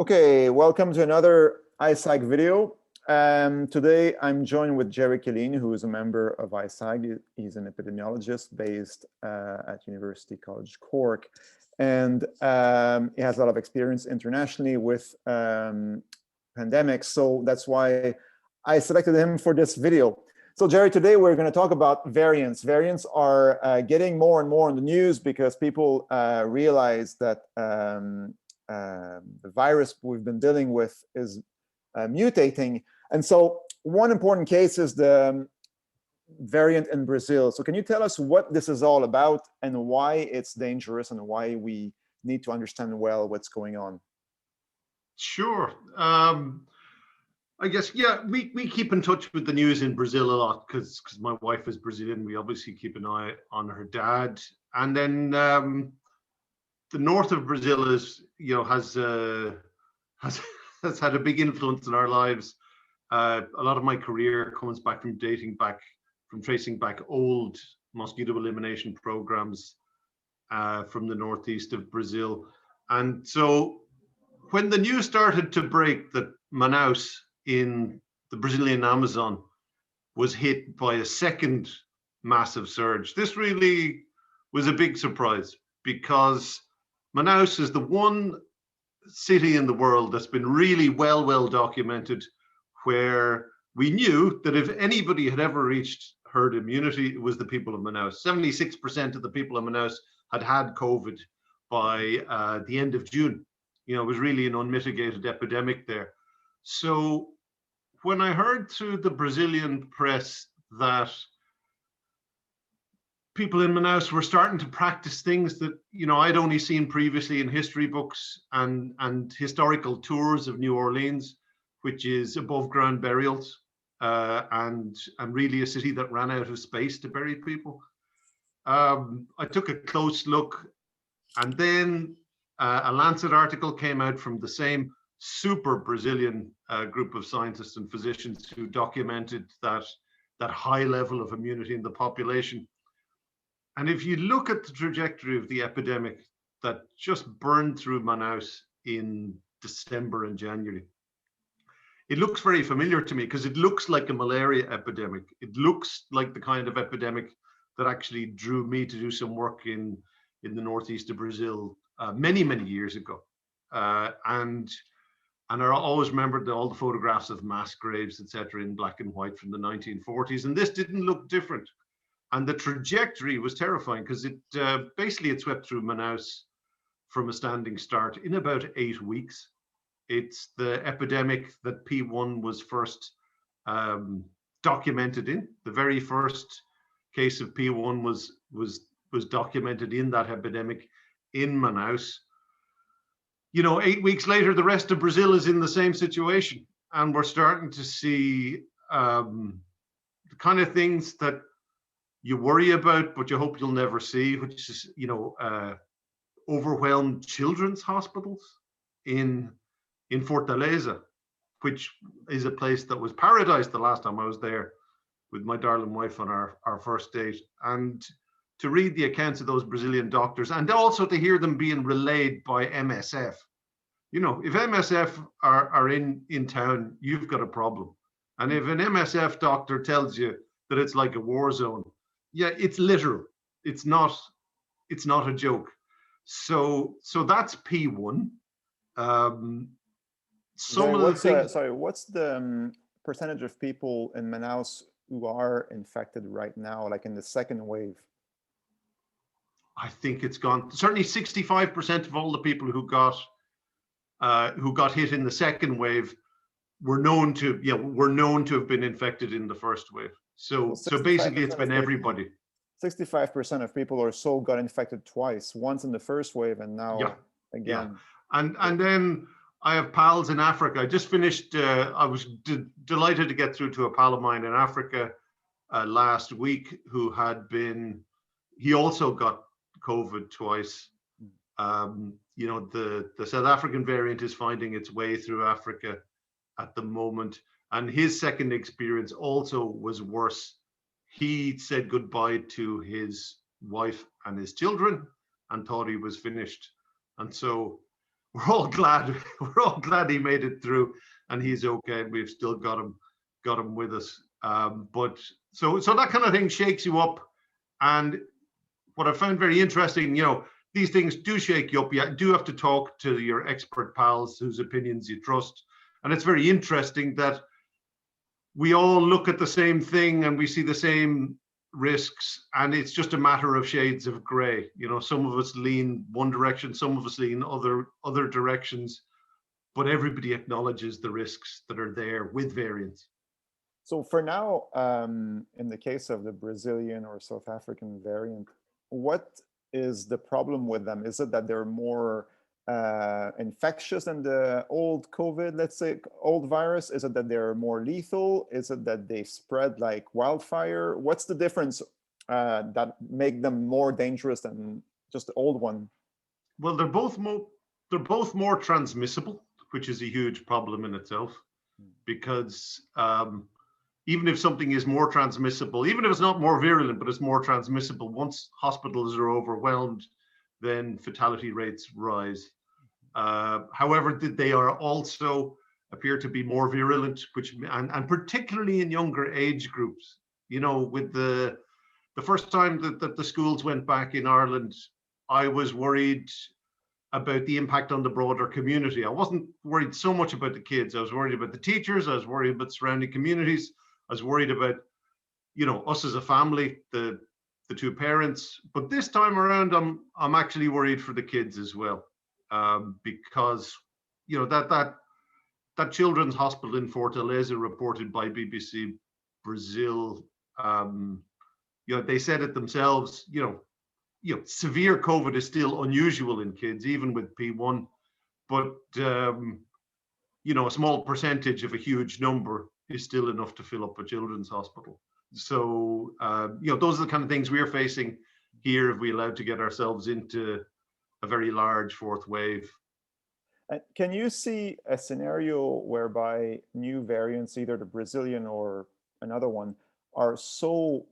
Okay, welcome to another ISAG video. Today I'm joined with Gerry Killeen, who is a member of ISAG. He's an epidemiologist based at University College Cork, and he has a lot of experience internationally with pandemics. So that's why I selected him for this video. So Gerry, today we're going to talk about variants. Variants are getting more and more in the news because people realize that the virus we've been dealing with is mutating. And so one important case is the variant in Brazil. So can you tell us what this is all about and why it's dangerous and why we need to understand well what's going on? Sure. I guess, yeah, we keep in touch with the news in Brazil a lot because my wife is Brazilian. We obviously keep an eye on her dad. And then the north of Brazil is, has had a big influence in our lives. A lot of my career comes back from tracing back old mosquito elimination programs from the northeast of Brazil. And so when the news started to break that Manaus in the Brazilian Amazon was hit by a second massive surge, this really was a big surprise, because Manaus is the one city in the world that's been really well documented, where we knew that if anybody had ever reached herd immunity, it was the people of Manaus. 76% of the people of Manaus had COVID by the end of June. It was really an unmitigated epidemic there. So when I heard through the Brazilian press that people in Manaus were starting to practice things that I'd only seen previously in history books and historical tours of New Orleans, which is above ground burials, and really a city that ran out of space to bury people. I took a close look, and then a Lancet article came out from the same super Brazilian group of scientists and physicians who documented that high level of immunity in the population. And if you look at the trajectory of the epidemic that just burned through Manaus in December and January, it looks very familiar to me because it looks like a malaria epidemic. It looks like the kind of epidemic that actually drew me to do some work in the northeast of Brazil many years ago. And I always remembered all the photographs of mass graves, etc., in black and white from the 1940s. And this didn't look different. And the trajectory was terrifying because it swept through Manaus from a standing start in about 8 weeks. It's the epidemic that P1 was first documented in. The very first case of P1 was documented in that epidemic in Manaus. 8 weeks later, the rest of Brazil is in the same situation, and we're starting to see the kind of things that you worry about, but you hope you'll never see, which is, overwhelmed children's hospitals in Fortaleza, which is a place that was paradise the last time I was there with my darling wife on our first date. And to read the accounts of those Brazilian doctors, and also to hear them being relayed by MSF. If MSF are in town, you've got a problem. And if an MSF doctor tells you that it's like a war zone, yeah, it's literal. It's not a joke. So that's P1. What's the percentage of people in Manaus who are infected right now, like in the second wave? I think it's gone. Certainly 65% of all the people who got hit in the second wave were known to have been infected in the first wave. So basically it's been everybody. 65% of people or so got infected twice, once in the first wave and now again. Yeah. And then I have pals in Africa. I just finished, I was delighted to get through to a pal of mine in Africa last week he also got COVID twice. The South African variant is finding its way through Africa at the moment. And his second experience also was worse. He said goodbye to his wife and his children and thought he was finished. And so we're all glad he made it through, and he's okay, and we've still got him with us. But so that kind of thing shakes you up. And what I found very interesting, these things do shake you up. You do have to talk to your expert pals whose opinions you trust. And it's very interesting that we all look at the same thing and we see the same risks, and it's just a matter of shades of gray. Some of us lean one direction, some of us lean other directions, but everybody acknowledges the risks that are there with variants. So for now, in the case of the Brazilian or South African variant, what is the problem with them? Is it that they're more infectious than the old COVID, let's say, old virus? Is it that they're more lethal? Is it that they spread like wildfire? What's the difference that make them more dangerous than just the old one? Well, they're both more transmissible, which is a huge problem in itself, because even if something is more transmissible, even if it's not more virulent, but it's more transmissible, once hospitals are overwhelmed, then fatality rates rise. However, they are also appear to be more virulent, and particularly in younger age groups. With the first time that the schools went back in Ireland, I was worried about the impact on the broader community. I wasn't worried so much about the kids. I was worried about the teachers. I was worried about surrounding communities. I was worried about, us as a family, the two parents. But this time around, I'm actually worried for the kids as well, because that children's hospital in Fortaleza, reported by BBC Brazil, they said it themselves. Severe COVID is still unusual in kids, even with P1, but a small percentage of a huge number is still enough to fill up a children's hospital. So, those are the kind of things we're facing here if we allowed to get ourselves into a very large fourth wave. Can you see a scenario whereby new variants, either the Brazilian or another one, are so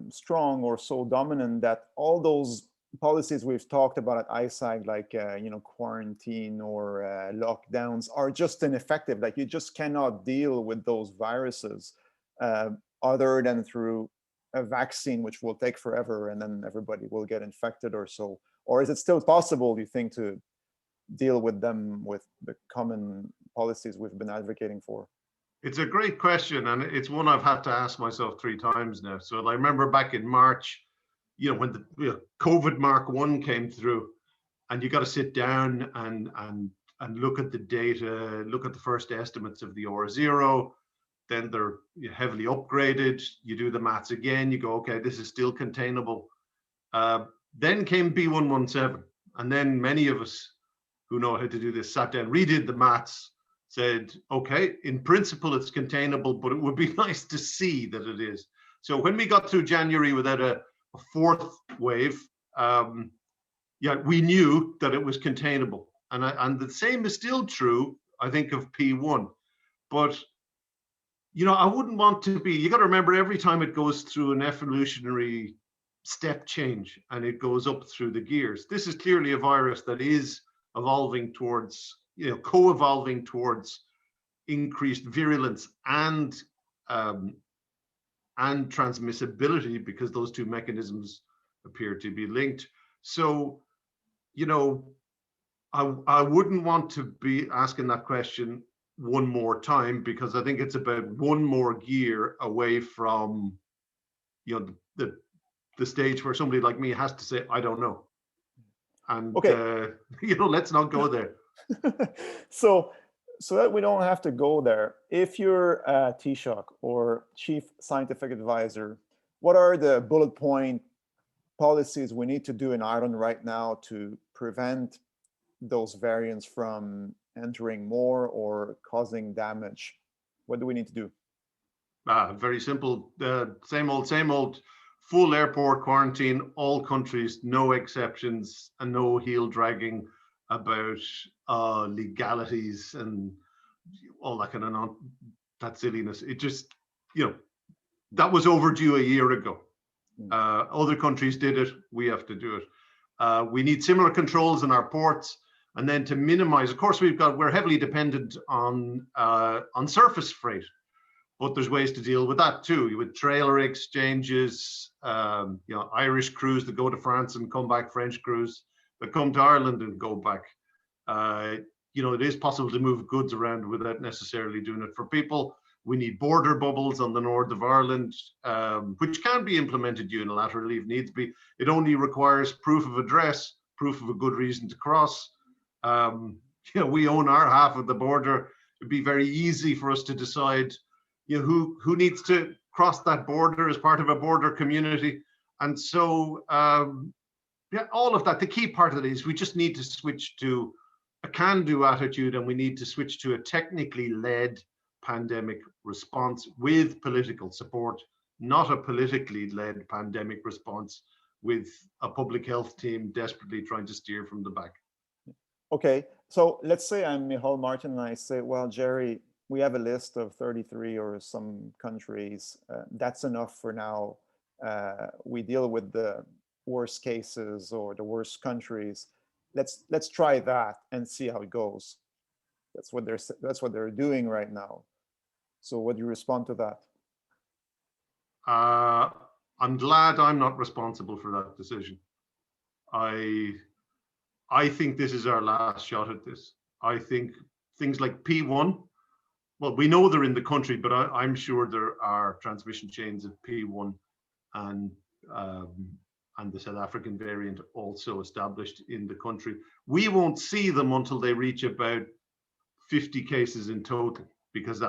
strong or so dominant that all those policies we've talked about at ISAG, like quarantine or lockdowns, are just ineffective? Like, you just cannot deal with those viruses other than through a vaccine, which will take forever, and then everybody will get infected or so? Or is it still possible, you think, to deal with them with the common policies we've been advocating for? It's a great question, and it's one I've had to ask myself 3 times now. So I remember back in March, when the COVID Mark 1 came through, and you got to sit down and look at the data, look at the first estimates of the R0, then they're heavily upgraded. You do the maths again, you go, okay, this is still containable. Then came B117, and then many of us who know how to do this sat down, redid the maths, said, okay, in principle it's containable, but it would be nice to see that it is. So when we got through January without a fourth wave, we knew that it was containable. And the same is still true, I think, of P1. But, I wouldn't want to be, you got to remember, every time it goes through an evolutionary step change and it goes up through the gears, this is clearly a virus that is evolving towards, co-evolving towards increased virulence and transmissibility, because those two mechanisms appear to be linked. So, I wouldn't want to be asking that question one more time, because I think it's about one more gear away from, the stage where somebody like me has to say, I don't know. And, okay. Let's not go there. So that we don't have to go there, if you're Taoiseach or Chief Scientific Advisor, what are the bullet point policies we need to do in Ireland right now to prevent those variants from entering more or causing damage? What do we need to do? Very simple. Same old. Full airport quarantine, all countries, no exceptions, and no heel dragging about legalities and all that kind of that silliness. It just, that was overdue a year ago. Other countries did it. We have to do it. We need similar controls in our ports. And then to minimize, of course, we're heavily dependent on surface freight, but there's ways to deal with that too. With trailer exchanges, Irish crews that go to France and come back, French crews that come to Ireland and go back. It is possible to move goods around without necessarily doing it for people. We need border bubbles on the north of Ireland, which can be implemented unilaterally if needs be. It only requires proof of address, proof of a good reason to cross. We own our half of the border. It'd be very easy for us to decide, who needs to cross that border as part of a border community. And so, all of that. The key part of it is we just need to switch to a can-do attitude, and we need to switch to a technically led pandemic response with political support, not a politically led pandemic response with a public health team desperately trying to steer from the back. Okay, so let's say I'm Michal Martin and I say, well, Gerry, we have a list of 33 or some countries. That's enough for now. We deal with the worst cases or the worst countries. Let's try that and see how it goes. That's what they're doing right now. So what do you respond to that? I'm glad I'm not responsible for that decision. I think this is our last shot at this. I think things like P1, well, we know they're in the country, but I'm sure there are transmission chains of P1 and the South African variant also established in the country. We won't see them until they reach about 50 cases in total, because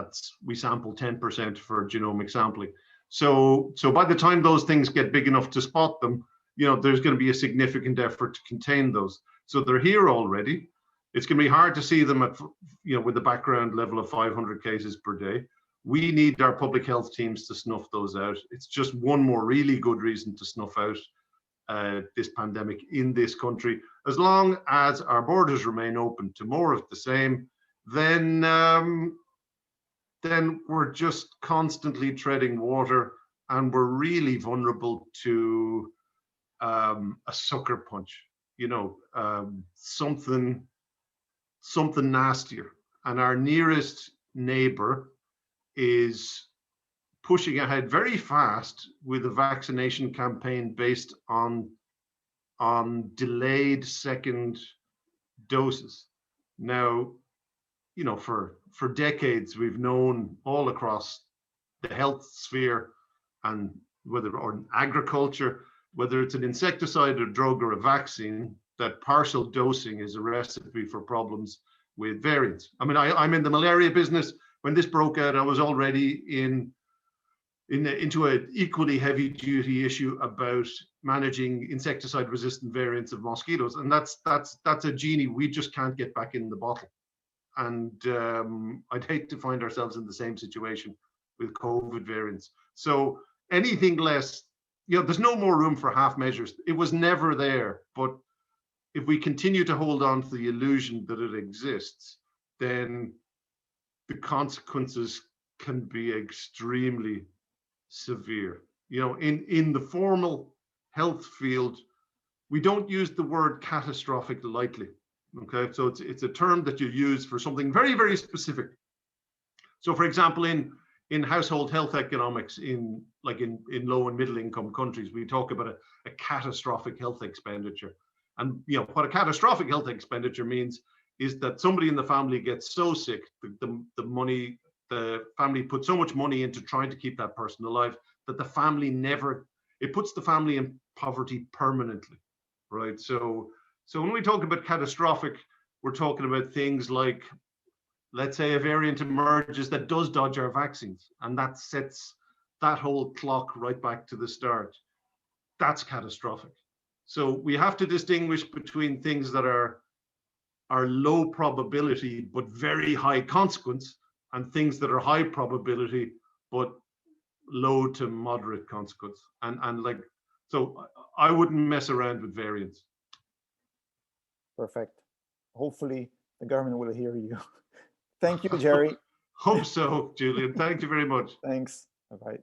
we sample 10% for genomic sampling. So by the time those things get big enough to spot them, there's going to be a significant effort to contain those. So they're here already. It's going to be hard to see them at, with the background level of 500 cases per day. We need our public health teams to snuff those out. It's just one more really good reason to snuff out this pandemic in this country. As long as our borders remain open to more of the same, then we're just constantly treading water, and we're really vulnerable to a sucker punch, something nastier. And our nearest neighbor is pushing ahead very fast with a vaccination campaign based on delayed second doses. Now, for decades, we've known all across the health sphere, and or in agriculture, whether it's an insecticide, a drug, or a vaccine, that partial dosing is a recipe for problems with variants. I mean, I'm in the malaria business. When this broke out, I was already into an equally heavy-duty issue about managing insecticide-resistant variants of mosquitoes, and that's a genie we just can't get back in the bottle. And I'd hate to find ourselves in the same situation with COVID variants. So anything less, there's no more room for half measures. It was never there. But if we continue to hold on to the illusion that it exists, then the consequences can be extremely severe. In the formal health field, we don't use the word catastrophic lightly. Okay, so it's a term that you use for something very, very specific. So, for example, in household health economics, in low and middle income countries, we talk about a catastrophic health expenditure. And what a catastrophic health expenditure means is that somebody in the family gets so sick, the family puts so much money into trying to keep that person alive that it puts the family in poverty permanently, right? So when we talk about catastrophic, we're talking about things like, let's say a variant emerges that does dodge our vaccines, and that sets that whole clock right back to the start. That's catastrophic. So we have to distinguish between things that are low probability but very high consequence, and things that are high probability but low to moderate consequence. So I wouldn't mess around with variants. Perfect. Hopefully the government will hear you. Thank you, Gerry. Hope so, Julien. Thank you very much. Thanks. Bye-bye.